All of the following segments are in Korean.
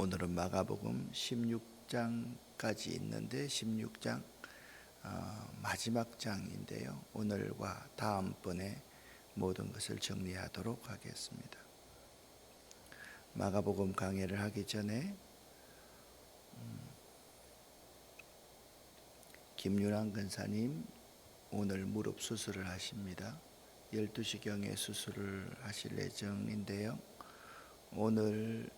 오늘은 마가복음 16장까지 있는데 16장 마지막 장인데요. 오늘과 다음번에 모든 것을 정리하도록 하겠습니다. 마가복음 강해를 하기 전에 김윤환 근사님 오늘 무릎 수술을 하십니다. 12시경에 수술을 하실 예정인데요. 오늘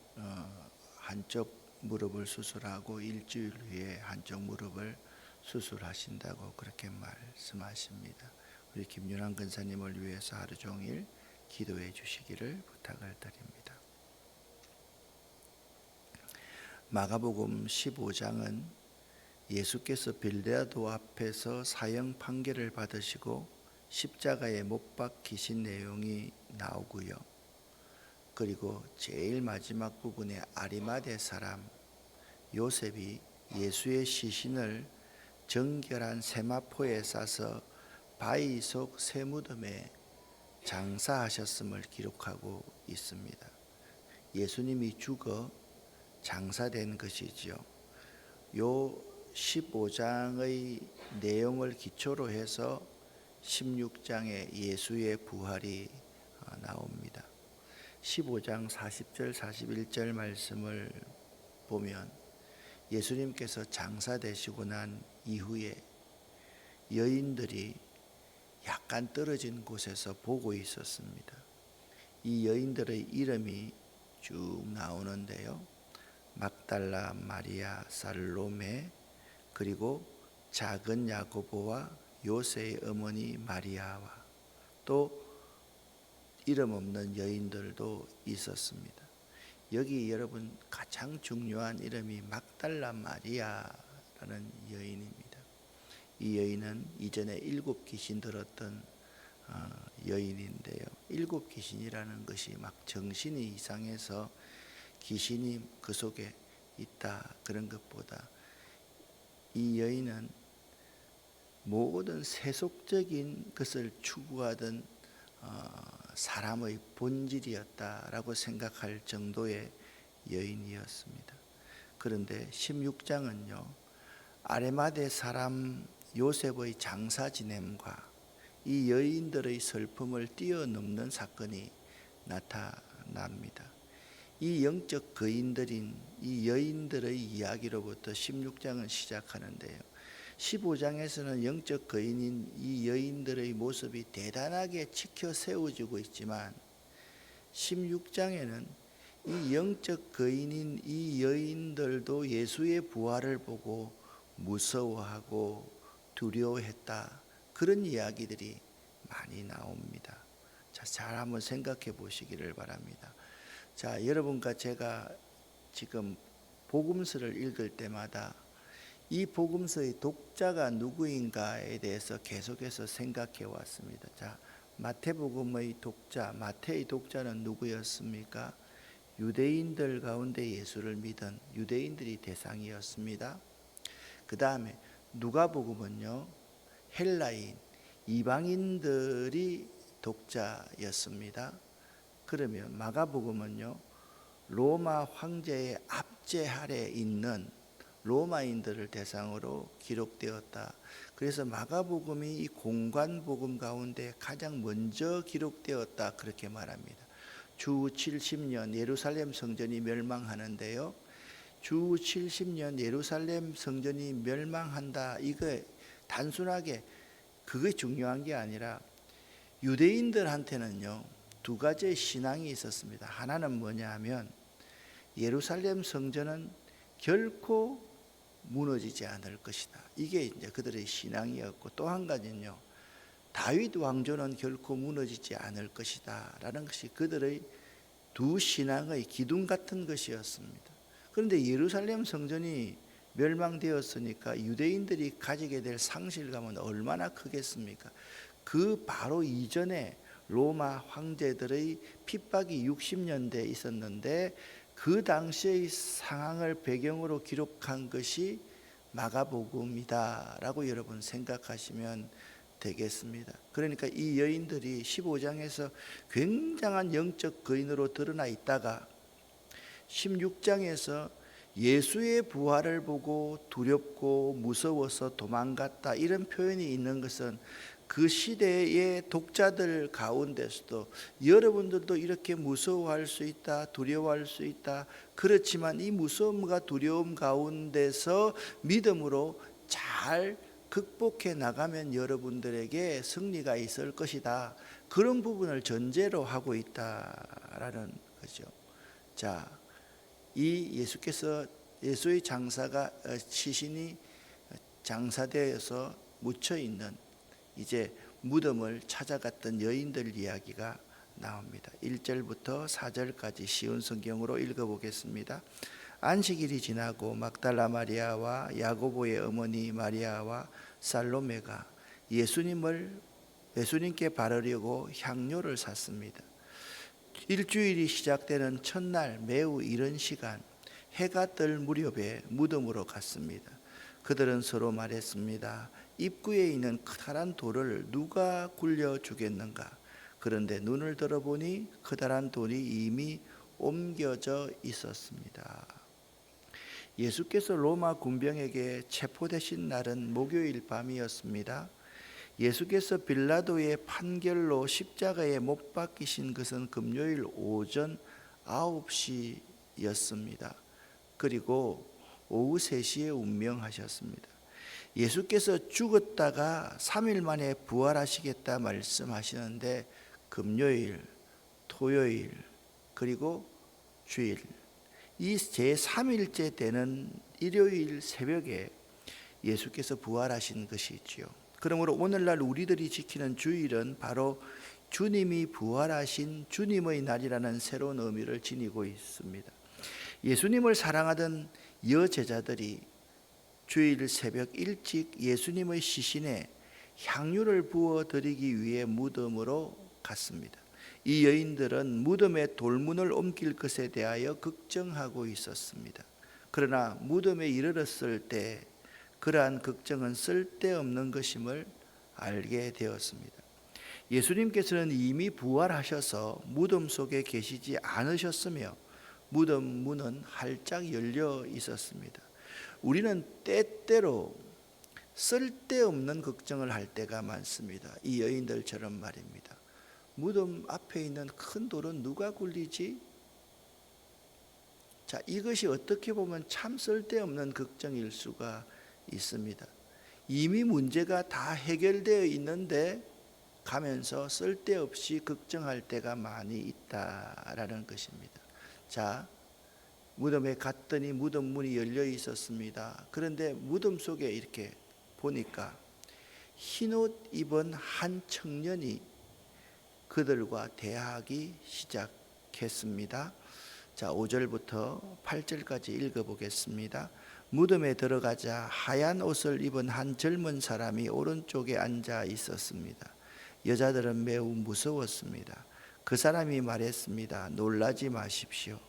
한쪽 무릎을 수술하고 일주일 후에 한쪽 무릎을 수술하신다고 그렇게 말씀하십니다. 우리 김윤환 근사님을 위해서 하루 종일 기도해 주시기를 부탁을 드립니다. 마가복음 15장은 예수께서 빌라도 앞에서 사형 판결을 받으시고 십자가에 못 박히신 내용이 나오고요. 그리고 제일 마지막 부분에 아리마대 사람 요셉이 예수의 시신을 정결한 세마포에 싸서 바위 속 쇠무덤에 장사하셨음을 기록하고 있습니다. 예수님이 죽어 장사된 것이지요. 요 15장의 내용을 기초로 해서 16장에 예수의 부활이 나옵니다. 15장 40절 41절 말씀을 보면 예수님께서 장사되시고 난 이후에 여인들이 약간 떨어진 곳에서 보고 있었습니다. 이 여인들의 이름이 쭉 나오는데요. 막달라 마리아, 살로메, 그리고 작은 야고보와 요새의 어머니 마리아와 또 이름 없는 여인들도 있었습니다. 여기 여러분 가장 중요한 이름이 막달라 마리아라는 여인입니다. 이 여인은 이전에 7 귀신 들었던 여인인데요. 7 귀신이라는 것이 막 정신이 이상해서 귀신이 그 속에 있다 그런 것보다 이 여인은 모든 세속적인 것을 추구하던 사람의 본질이었다라고 생각할 정도의 여인이었습니다. 그런데 16장은요, 아리마대 사람 요셉의 장사 지냄과 이 여인들의 슬픔을 뛰어넘는 사건이 나타납니다. 이 영적 거인들인 이 여인들의 이야기로부터 16장은 시작하는데요. 15장에서는 영적 거인인 이 여인들의 모습이 대단하게 치켜 세워지고 있지만 16장에는 이 영적 거인인 이 여인들도 예수의 부활을 보고 무서워하고 두려워했다. 그런 이야기들이 많이 나옵니다. 자, 잘 한번 생각해 보시기를 바랍니다. 자, 여러분과 제가 지금 복음서를 읽을 때마다 이 복음서의 독자가 누구인가에 대해서 계속해서 생각해 왔습니다. 자, 마태복음의 독자, 마태의 독자는 누구였습니까? 유대인들 가운데 예수를 믿은 유대인들이 대상이었습니다. 그 다음에 누가복음은요, 헬라인, 이방인들이 독자였습니다. 그러면 마가복음은요, 로마 황제의 압제 아래 있는 로마인들을 대상으로 기록되었다. 그래서 마가복음이 이 공관복음 가운데 가장 먼저 기록되었다 그렇게 말합니다. 주 70년 예루살렘 성전이 멸망하는데요. 주 70년 예루살렘 성전이 멸망한다. 이거 단순하게 그게 중요한 게 아니라 유대인들한테는요, 2가지의 신앙이 있었습니다. 하나는 뭐냐 하면 예루살렘 성전은 결코 무너지지 않을 것이다. 이게 이제 그들의 신앙이었고, 또 한 가지는요, 다윗 왕조는 결코 무너지지 않을 것이다 라는 것이 그들의 두 신앙의 기둥 같은 것이었습니다. 그런데 예루살렘 성전이 멸망되었으니까 유대인들이 가지게 될 상실감은 얼마나 크겠습니까? 그 바로 이전에 로마 황제들의 핍박이 60년대에 있었는데 그 당시의 상황을 배경으로 기록한 것이 마가복음이다 라고 여러분 생각하시면 되겠습니다. 그러니까 이 여인들이 15장에서 굉장한 영적 거인으로 드러나 있다가 16장에서 예수의 부활을 보고 두렵고 무서워서 도망갔다 이런 표현이 있는 것은 그 시대의 독자들 가운데서도 여러분들도 이렇게 무서워할 수 있다, 두려워할 수 있다. 그렇지만 이 무서움과 두려움 가운데서 믿음으로 잘 극복해 나가면 여러분들에게 승리가 있을 것이다. 그런 부분을 전제로 하고 있다라는 거죠. 자, 이 예수께서 예수의 장사가 시신이 장사되어서 묻혀 있는 이제 무덤을 찾아갔던 여인들 이야기가 나옵니다. 1절부터 4절까지 쉬운 성경으로 읽어보겠습니다. 안식일이 지나고 막달라 마리아와 야고보의 어머니 마리아와 살로메가 예수님께 바르려고 향료를 샀습니다. 일주일이 시작되는 첫날 매우 이른 시간 해가 뜰 무렵에 무덤으로 갔습니다. 그들은 서로 말했습니다. 입구에 있는 커다란 돌을 누가 굴려 주겠는가? 그런데 눈을 들어보니 커다란 돌이 이미 옮겨져 있었습니다. 예수께서 로마 군병에게 체포되신 날은 목요일 밤이었습니다. 예수께서 빌라도의 판결로 십자가에 못 박히신 것은 금요일 오전 9시였습니다. 그리고 오후 3시에 운명하셨습니다. 예수께서 죽었다가 3일 만에 부활하시겠다 말씀하시는데 금요일, 토요일, 그리고 주일 이 제3일째 되는 일요일 새벽에 예수께서 부활하신 것이지요. 그러므로 오늘날 우리들이 지키는 주일은 바로 주님이 부활하신 주님의 날이라는 새로운 의미를 지니고 있습니다. 예수님을 사랑하던 여제자들이 주일 새벽 일찍 예수님의 시신에 향유를 부어 드리기 위해 무덤으로 갔습니다. 이 여인들은 무덤의 돌문을 옮길 것에 대하여 걱정하고 있었습니다. 그러나 무덤에 이르렀을 때 그러한 걱정은 쓸데없는 것임을 알게 되었습니다. 예수님께서는 이미 부활하셔서 무덤 속에 계시지 않으셨으며 무덤 문은 활짝 열려 있었습니다. 우리는 때때로 쓸데없는 걱정을 할 때가 많습니다. 이 여인들처럼 말입니다. 무덤 앞에 있는 큰 돌은 누가 굴리지? 자, 이것이 어떻게 보면 참 쓸데없는 걱정일 수가 있습니다. 이미 문제가 다 해결되어 있는데 가면서 쓸데없이 걱정할 때가 많이 있다라는 것입니다. 자, 무덤에 갔더니 무덤 문이 열려 있었습니다. 그런데 무덤 속에 이렇게 보니까 흰옷 입은 한 청년이 그들과 대화하기 시작했습니다. 자, 5절부터 8절까지 읽어보겠습니다. 무덤에 들어가자 하얀 옷을 입은 한 젊은 사람이 오른쪽에 앉아 있었습니다. 여자들은 매우 무서웠습니다. 그 사람이 말했습니다. 놀라지 마십시오.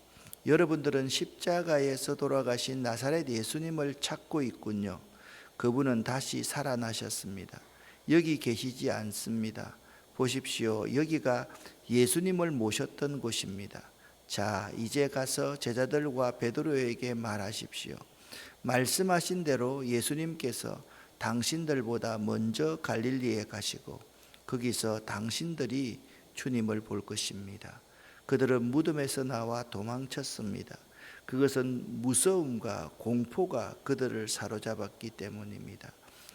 여러분들은 십자가에서 돌아가신 나사렛 예수님을 찾고 있군요. 그분은 다시 살아나셨습니다. 여기 계시지 않습니다. 보십시오. 여기가 예수님을 모셨던 곳입니다. 자, 이제 가서 제자들과 베드로에게 말하십시오. 말씀하신 대로 예수님께서 당신들보다 먼저 갈릴리에 가시고 거기서 당신들이 주님을 볼 것입니다. 그들은 무덤에서 나와 도망쳤습니다. 그것은 무서움과 공포가 그들을 사로잡았기 때문입니다.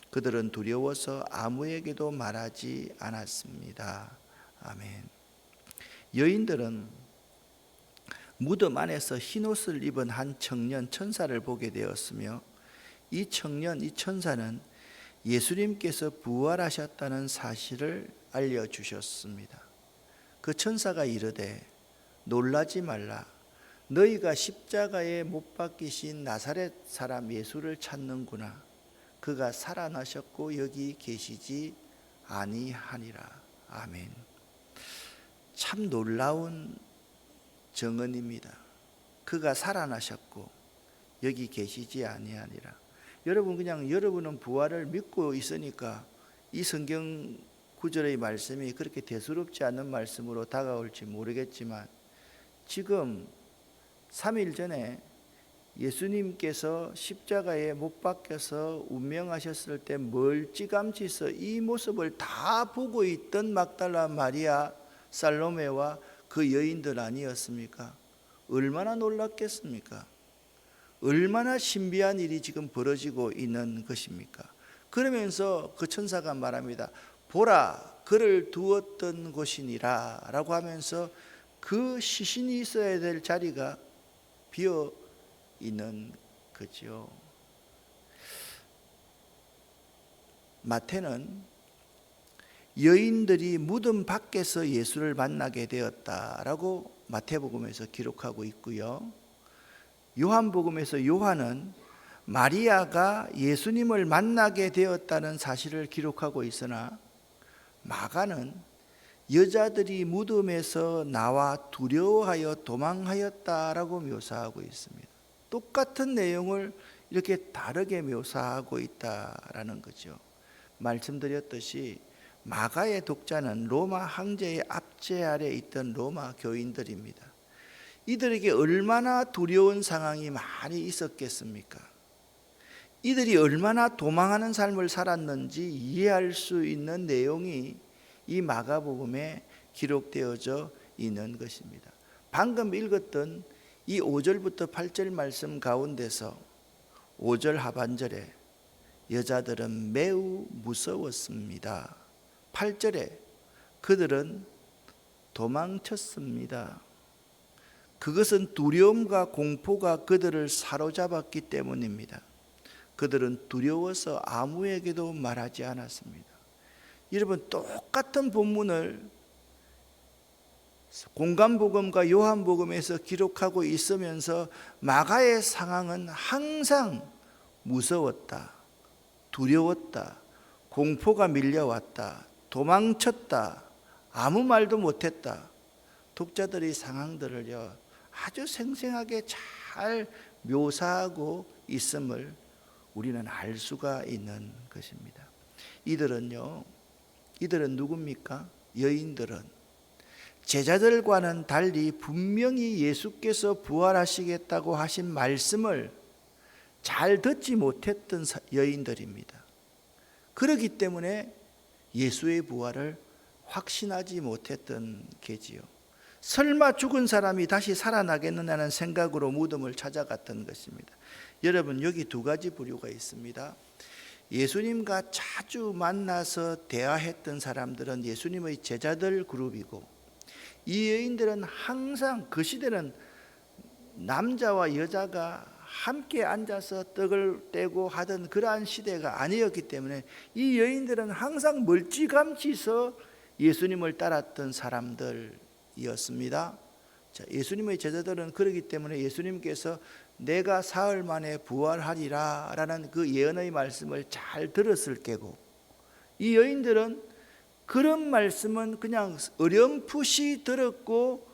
그들은 두려워서 아무에게도 말하지 않았습니다. 아멘. 여인들은 무덤 안에서 흰옷을 입은 한 청년 천사를 보게 되었으며 이 천사는 예수님께서 부활하셨다는 사실을 알려주셨습니다. 그 천사가 이르되 놀라지 말라. 너희가 십자가에 못 박히신 나사렛 사람 예수를 찾는구나. 그가 살아나셨고 여기 계시지 아니하니라. 아멘. 참 놀라운 정언입니다. 그가 살아나셨고 여기 계시지 아니하니라. 여러분, 그냥 여러분은 부활을 믿고 있으니까 이 성경 구절의 말씀이 그렇게 대수롭지 않은 말씀으로 다가올지 모르겠지만 지금 3일 전에 예수님께서 십자가에 못 박혀서 운명하셨을 때 멀찌감치서 이 모습을 다 보고 있던 막달라 마리아, 살로메와 그 여인들 아니었습니까? 얼마나 놀랐겠습니까? 얼마나 신비한 일이 지금 벌어지고 있는 것입니까? 그러면서 그 천사가 말합니다. 보라, 그를 두었던 곳이니라 라고 하면서 그 시신이 있어야 될 자리가 비어 있는 거죠. 마태는 여인들이 무덤 밖에서 예수를 만나게 되었다라고 마태복음에서 기록하고 있고요. 요한복음에서 요한은 마리아가 예수님을 만나게 되었다는 사실을 기록하고 있으나 마가는 여자들이 무덤에서 나와 두려워하여 도망하였다라고 묘사하고 있습니다. 똑같은 내용을 이렇게 다르게 묘사하고 있다라는 거죠. 말씀드렸듯이 마가의 독자는 로마 황제의 압제 아래 있던 로마 교인들입니다. 이들에게 얼마나 두려운 상황이 많이 있었겠습니까? 이들이 얼마나 도망하는 삶을 살았는지 이해할 수 있는 내용이 이 마가복음에 기록되어져 있는 것입니다. 방금 읽었던 이 5절부터 8절 말씀 가운데서 5절 하반절에 여자들은 매우 무서웠습니다. 8절에 그들은 도망쳤습니다. 그것은 두려움과 공포가 그들을 사로잡았기 때문입니다. 그들은 두려워서 아무에게도 말하지 않았습니다. 여러분, 똑같은 본문을 공관복음과 요한복음에서 기록하고 있으면서 마가의 상황은 항상 무서웠다, 두려웠다, 공포가 밀려왔다, 도망쳤다, 아무 말도 못했다. 독자들이 상황들을요 아주 생생하게 잘 묘사하고 있음을 우리는 알 수가 있는 것입니다. 이들은 누굽니까? 여인들은 제자들과는 달리 분명히 예수께서 부활하시겠다고 하신 말씀을 잘 듣지 못했던 여인들입니다. 그렇기 때문에 예수의 부활을 확신하지 못했던 게지요. 설마 죽은 사람이 다시 살아나겠느냐는 생각으로 무덤을 찾아갔던 것입니다. 여러분, 여기 두 가지 부류가 있습니다. 예수님과 자주 만나서 대화했던 사람들은 예수님의 제자들 그룹이고, 이 여인들은 항상 그 시대는 남자와 여자가 함께 앉아서 떡을 떼고 하던 그러한 시대가 아니었기 때문에 이 여인들은 항상 멀찌감치서 예수님을 따랐던 사람들이었습니다. 자, 예수님의 제자들은 그렇기 때문에 예수님께서 내가 사흘 만에 부활하리라 라는 그 예언의 말씀을 잘 들었을 게고, 이 여인들은 그런 말씀은 그냥 어렴풋이 들었고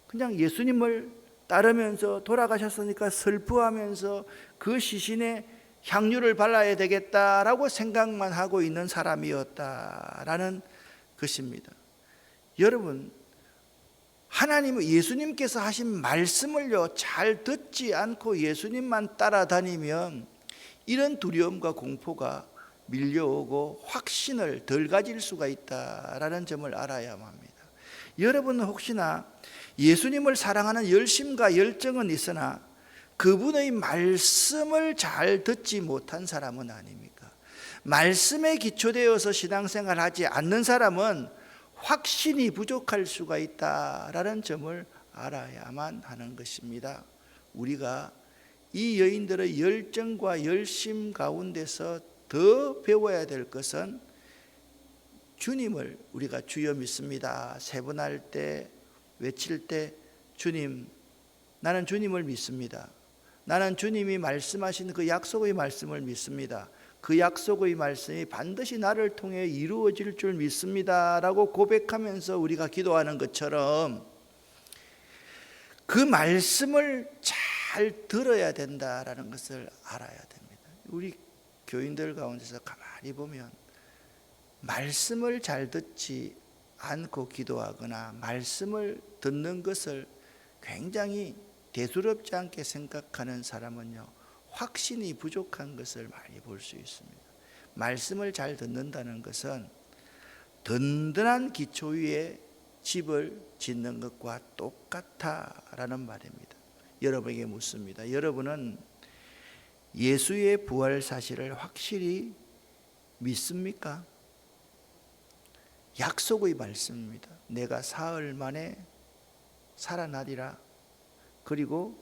그냥 예수님을 따르면서 돌아가셨으니까 슬퍼하면서 그 시신에 향유를 발라야 되겠다라고 생각만 하고 있는 사람이었다라는 것입니다. 여러분, 하나님은 예수님께서 하신 말씀을요 잘 듣지 않고 예수님만 따라다니면 이런 두려움과 공포가 밀려오고 확신을 덜 가질 수가 있다라는 점을 알아야만 합니다. 여러분은 혹시나 예수님을 사랑하는 열심과 열정은 있으나 그분의 말씀을 잘 듣지 못한 사람은 아닙니까? 말씀에 기초되어서 신앙생활하지 않는 사람은 확신이 부족할 수가 있다라는 점을 알아야만 하는 것입니다. 우리가 이 여인들의 열정과 열심 가운데서 더 배워야 될 것은 주님을 우리가 주여 믿습니다 세 번 할 때 외칠 때 주님, 나는 주님을 믿습니다. 나는 주님이 말씀하신 그 약속의 말씀을 믿습니다. 그 약속의 말씀이 반드시 나를 통해 이루어질 줄 믿습니다 라고 고백하면서 우리가 기도하는 것처럼 그 말씀을 잘 들어야 된다라는 것을 알아야 됩니다. 우리 교인들 가운데서 가만히 보면 말씀을 잘 듣지 않고 기도하거나 말씀을 듣는 것을 굉장히 대수롭지 않게 생각하는 사람은요, 확신이 부족한 것을 많이 볼 수 있습니다. 말씀을 잘 듣는다는 것은 든든한 기초 위에 집을 짓는 것과 똑같다라는 말입니다. 여러분에게 묻습니다. 여러분은 예수의 부활 사실을 확실히 믿습니까? 약속의 말씀입니다. 내가 사흘 만에 살아나리라. 그리고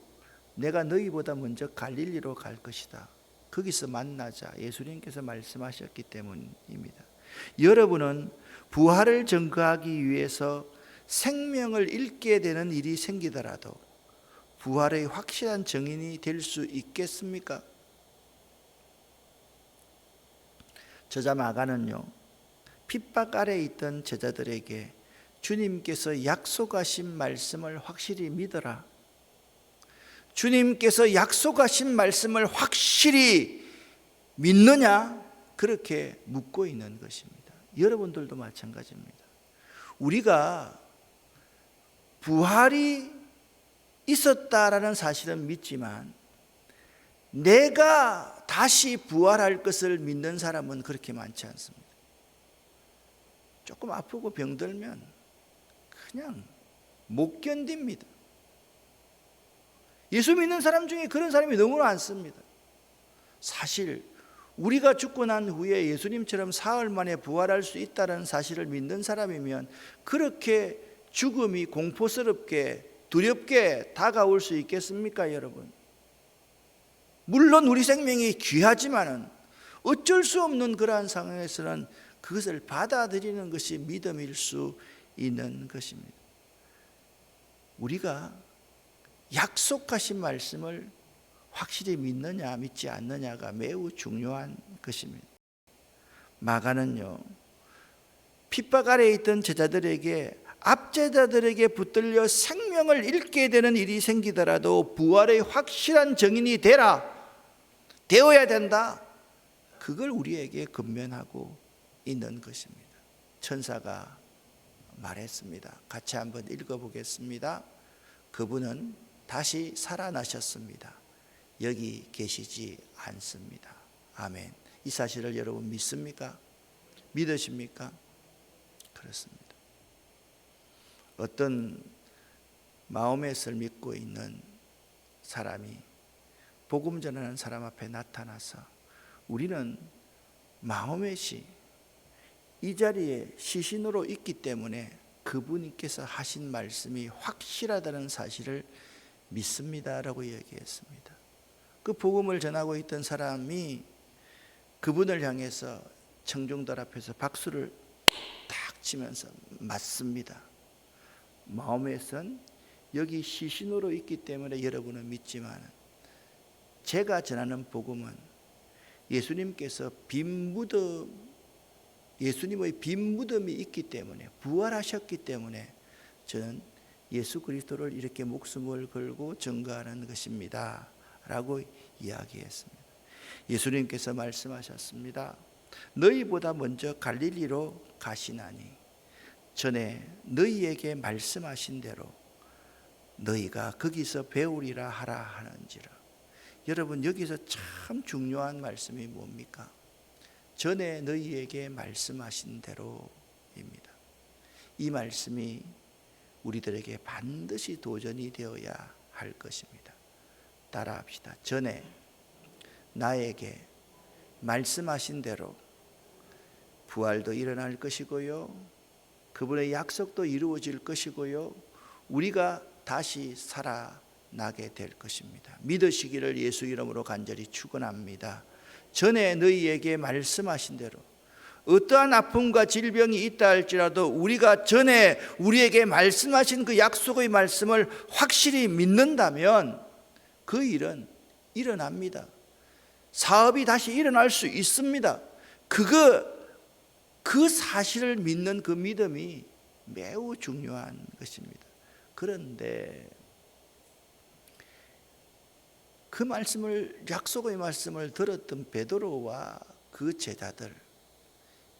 내가 너희보다 먼저 갈릴리로 갈 것이다. 거기서 만나자. 예수님께서 말씀하셨기 때문입니다. 여러분은 부활을 증거하기 위해서 생명을 잃게 되는 일이 생기더라도 부활의 확실한 증인이 될 수 있겠습니까? 저자 마가는요, 핍박 아래에 있던 제자들에게 주님께서 약속하신 말씀을 확실히 믿어라, 주님께서 약속하신 말씀을 확실히 믿느냐? 그렇게 묻고 있는 것입니다. 여러분들도 마찬가지입니다. 우리가 부활이 있었다라는 사실은 믿지만 내가 다시 부활할 것을 믿는 사람은 그렇게 많지 않습니다. 조금 아프고 병들면 그냥 못 견딥니다. 예수 믿는 사람 중에 그런 사람이 너무나 많습니다. 사실 우리가 죽고 난 후에 예수님처럼 사흘 만에 부활할 수 있다는 사실을 믿는 사람이면 그렇게 죽음이 공포스럽게 두렵게 다가올 수 있겠습니까, 여러분? 물론 우리 생명이 귀하지만은 어쩔 수 없는 그러한 상황에서는 그것을 받아들이는 것이 믿음일 수 있는 것입니다. 우리가 약속하신 말씀을 확실히 믿느냐 믿지 않느냐가 매우 중요한 것입니다. 마가는요, 핍박 아래에 있던 제자들에게 앞제자들에게 붙들려 생명을 잃게 되는 일이 생기더라도 부활의 확실한 증인이 되어야 된다. 그걸 우리에게 권면하고 있는 것입니다. 천사가 말했습니다. 같이 한번 읽어보겠습니다. 그분은 다시 살아나셨습니다. 여기 계시지 않습니다. 아멘. 이 사실을 여러분 믿습니까? 믿으십니까? 그렇습니다. 어떤 마음에서 믿고 있는 사람이 복음 전하는 사람 앞에 나타나서 우리는 마음의시 이 자리에 시신으로 있기 때문에 그분께서 하신 말씀이 확실하다는 사실을 믿습니다라고 얘기했습니다. 그 복음을 전하고 있던 사람이 그분을 향해서 청중들 앞에서 박수를 탁 치면서 맞습니다. 마음에선 여기 시신으로 있기 때문에 여러분은 믿지만 제가 전하는 복음은 예수님께서 예수님의 빈 무덤이 있기 때문에 부활하셨기 때문에 저는 예수 그리스도를 이렇게 목숨을 걸고 증거하는 것입니다 라고 이야기했습니다. 예수님께서 말씀하셨습니다. 너희보다 먼저 갈릴리로 가시나니 전에 너희에게 말씀하신 대로 너희가 거기서 배우리라 하라 하는지라. 여러분, 여기서 참 중요한 말씀이 뭡니까? 전에 너희에게 말씀하신 대로입니다. 이 말씀이 우리들에게 반드시 도전이 되어야 할 것입니다. 따라합시다. 전에 나에게 말씀하신 대로 부활도 일어날 것이고요, 그분의 약속도 이루어질 것이고요, 우리가 다시 살아나게 될 것입니다. 믿으시기를 예수 이름으로 간절히 축원합니다. 전에 너희에게 말씀하신 대로 어떠한 아픔과 질병이 있다 할지라도 우리가 전에 우리에게 말씀하신 그 약속의 말씀을 확실히 믿는다면 그 일은 일어납니다. 사업이 다시 일어날 수 있습니다. 그 사실을 믿는 그 믿음이 매우 중요한 것입니다. 그런데 그 말씀을, 약속의 말씀을 들었던 베드로와 그 제자들,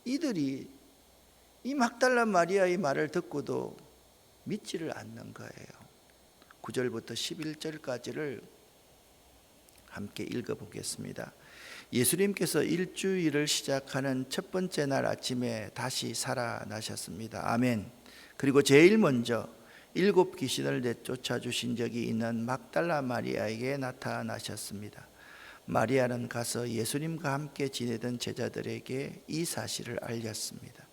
이들이 이 막달라 마리아의 말을 듣고도 믿지를 않는 거예요. 9절부터 11절까지를 함께 읽어보겠습니다. 예수님께서 일주일을 시작하는 첫 번째 날 아침에 다시 살아나셨습니다. 아멘. 그리고 제일 먼저 7 귀신을 내쫓아 주신 적이 있는 막달라 마리아에게 나타나셨습니다. 마리아는 가서 예수님과 함께 지내던 제자들에게 이 사실을 알렸습니다.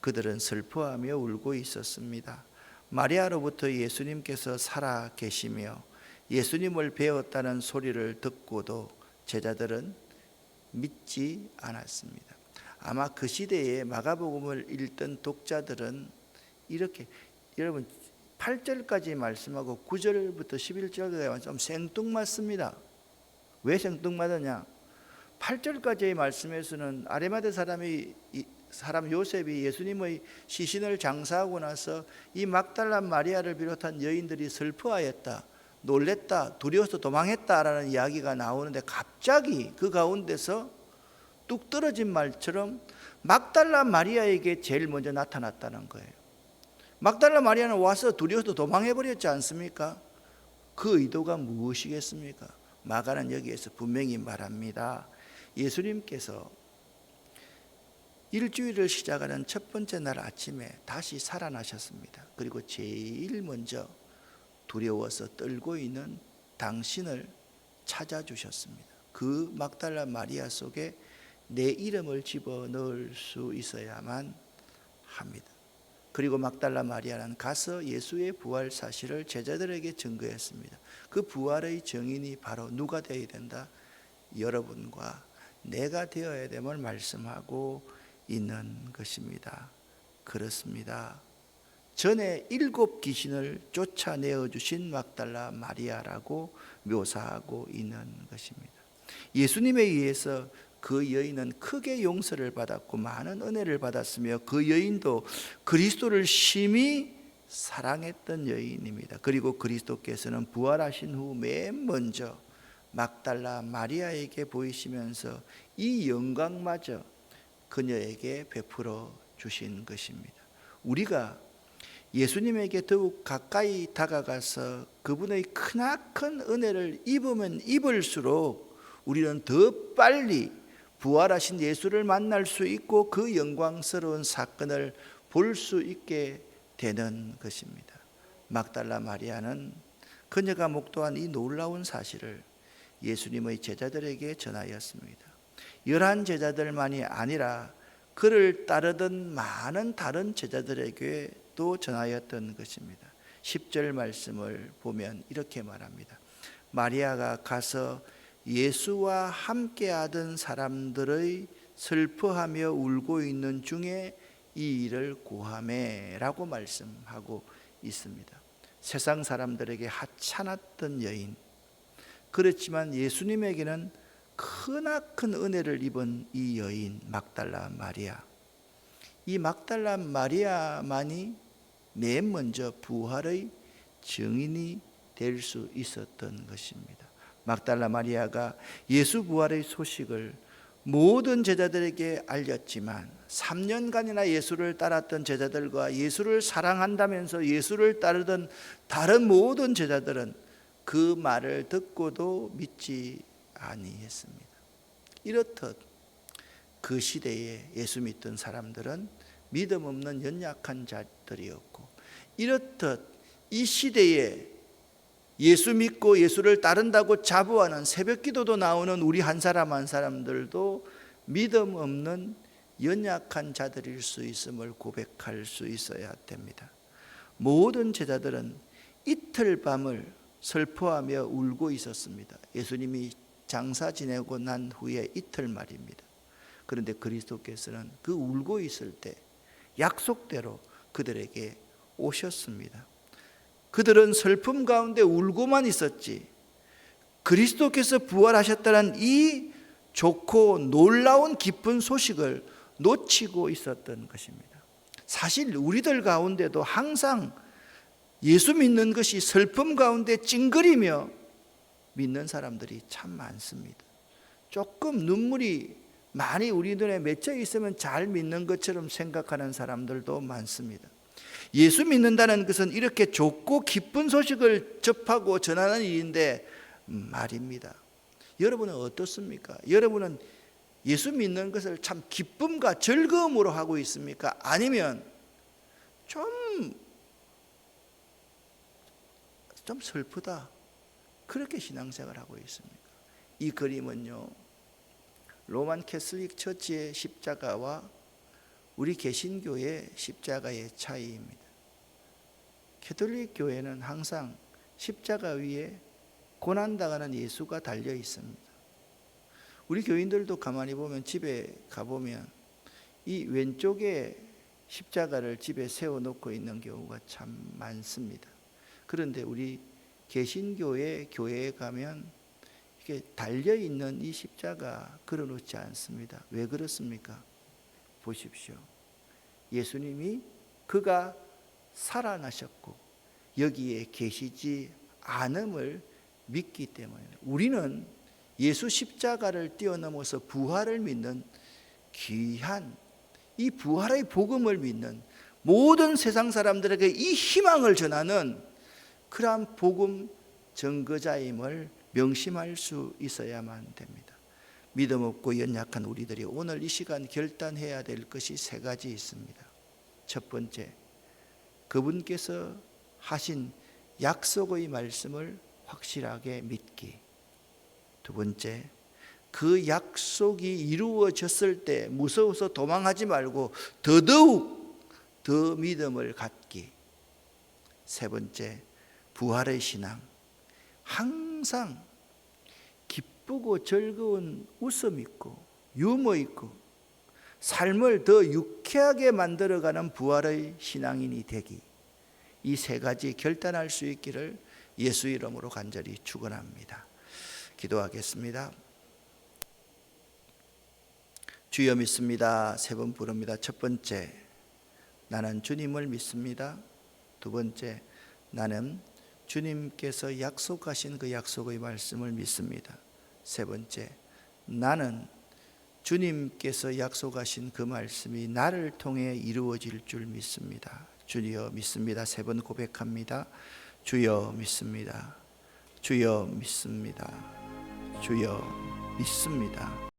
그들은 슬퍼하며 울고 있었습니다. 마리아로부터 예수님께서 살아 계시며 예수님을 배웠다는 소리를 듣고도 제자들은 믿지 않았습니다. 아마 그 시대에 마가복음을 읽던 독자들은 이렇게, 여러분 8절까지 말씀하고 9절부터 11절까지 좀 생뚱맞습니다. 왜 생뚱맞느냐? 8절까지의 말씀에서는 아리마대 사람 요셉이 예수님의 시신을 장사하고 나서 이 막달라 마리아를 비롯한 여인들이 슬퍼하였다, 놀랬다, 두려워서 도망했다라는 이야기가 나오는데 갑자기 그 가운데서 뚝 떨어진 말처럼 막달라 마리아에게 제일 먼저 나타났다는 거예요. 막달라 마리아는 와서 두려워서 도망해버렸지 않습니까? 그 의도가 무엇이겠습니까? 마가는 여기에서 분명히 말합니다. 예수님께서 일주일을 시작하는 첫 번째 날 아침에 다시 살아나셨습니다. 그리고 제일 먼저 두려워서 떨고 있는 당신을 찾아주셨습니다. 그 막달라 마리아 속에 내 이름을 집어넣을 수 있어야만 합니다. 그리고 막달라 마리아는 가서 예수의 부활 사실을 제자들에게 증거했습니다. 그 부활의 증인이 바로 누가 되어야 된다? 여러분과 내가 되어야 됨을 말씀하고 있는 것입니다. 그렇습니다. 전에 7 귀신을 쫓아내어 주신 막달라 마리아라고 묘사하고 있는 것입니다. 예수님에 의해서 그 여인은 크게 용서를 받았고 많은 은혜를 받았으며 그 여인도 그리스도를 심히 사랑했던 여인입니다. 그리고 그리스도께서는 부활하신 후 맨 먼저 막달라 마리아에게 보이시면서 이 영광마저 그녀에게 베풀어 주신 것입니다. 우리가 예수님에게 더욱 가까이 다가가서 그분의 크나큰 은혜를 입으면 입을수록 우리는 더 빨리 부활하신 예수를 만날 수 있고 그 영광스러운 사건을 볼 수 있게 되는 것입니다. 막달라 마리아는 그녀가 목도한 이 놀라운 사실을 예수님의 제자들에게 전하였습니다. 11 제자들만이 아니라 그를 따르던 많은 다른 제자들에게도 전하였던 것입니다. 10절 말씀을 보면 이렇게 말합니다. 마리아가 가서 예수와 함께하던 사람들의 슬퍼하며 울고 있는 중에 이 일을 고하매 라고 말씀하고 있습니다. 세상 사람들에게 하찮았던 여인, 그렇지만 예수님에게는 크나큰 은혜를 입은 이 여인 막달라 마리아, 이 막달라 마리아만이 맨 먼저 부활의 증인이 될 수 있었던 것입니다. 막달라 마리아가 예수 부활의 소식을 모든 제자들에게 알렸지만 3년간이나 예수를 따랐던 제자들과 예수를 사랑한다면서 예수를 따르던 다른 모든 제자들은 그 말을 듣고도 믿지 아니했습니다. 이렇듯 그 시대에 예수 믿던 사람들은 믿음 없는 연약한 자들이었고, 이렇듯 이 시대에 예수 믿고 예수를 따른다고 자부하는 새벽기도도 나오는 우리 한 사람 한 사람들도 믿음 없는 연약한 자들일 수 있음을 고백할 수 있어야 됩니다. 모든 제자들은 이틀 밤을 슬퍼하며 울고 있었습니다. 예수님이 장사 지내고 난 후에 이틀 말입니다. 그런데 그리스도께서는 그 울고 있을 때 약속대로 그들에게 오셨습니다. 그들은 슬픔 가운데 울고만 있었지 그리스도께서 부활하셨다는 이 좋고 놀라운 기쁜 소식을 놓치고 있었던 것입니다. 사실 우리들 가운데도 항상 예수 믿는 것이 슬픔 가운데 찡그리며 믿는 사람들이 참 많습니다. 조금 눈물이 많이 우리 눈에 맺혀 있으면 잘 믿는 것처럼 생각하는 사람들도 많습니다. 예수 믿는다는 것은 이렇게 좋고 기쁜 소식을 접하고 전하는 일인데 말입니다. 여러분은 어떻습니까? 여러분은 예수 믿는 것을 참 기쁨과 즐거움으로 하고 있습니까? 아니면 좀 슬프다, 그렇게 신앙생활을 하고 있습니까? 이 그림은요, 로만 캐슬릭 처치의 십자가와 우리 개신교의 십자가의 차이입니다. 캐톨릭 교회는 항상 십자가 위에 고난당하는 예수가 달려 있습니다. 우리 교인들도 가만히 보면, 집에 가보면 이 왼쪽에 십자가를 집에 세워놓고 있는 경우가 참 많습니다. 그런데 우리 개신교의 교회에 가면 이게 달려있는 이 십자가 걸어놓지 않습니다. 왜 그렇습니까? 보십시오. 예수님이 그가 살아나셨고 여기에 계시지 않음을 믿기 때문에, 우리는 예수 십자가를 뛰어넘어서 부활을 믿는 귀한 이 부활의 복음을 믿는, 모든 세상 사람들에게 이 희망을 전하는 그러한 복음 증거자임을 명심할 수 있어야만 됩니다. 믿음 없고 연약한 우리들이 오늘 이 시간 결단해야 될 것이 세 가지 있습니다. 첫 번째, 그분께서 하신 약속의 말씀을 확실하게 믿기. 두 번째, 그 약속이 이루어졌을 때 무서워서 도망하지 말고 더더욱 더 믿음을 갖기. 세 번째, 부활의 신앙. 항상 기쁘고 즐거운 웃음 있고 유머 있고 삶을 더 유쾌하게 만들어가는 부활의 신앙인이 되기. 이 세 가지 결단할 수 있기를 예수 이름으로 간절히 축원합니다. 기도하겠습니다. 주여 믿습니다. 세 번 부릅니다. 첫 번째, 나는 주님을 믿습니다. 두 번째, 나는 주님께서 약속하신 그 약속의 말씀을 믿습니다. 세 번째, 나는 주님께서 약속하신 그 말씀이 나를 통해 이루어질 줄 믿습니다. 주여 믿습니다. 세 번 고백합니다. 주여 믿습니다. 주여 믿습니다. 주여 믿습니다.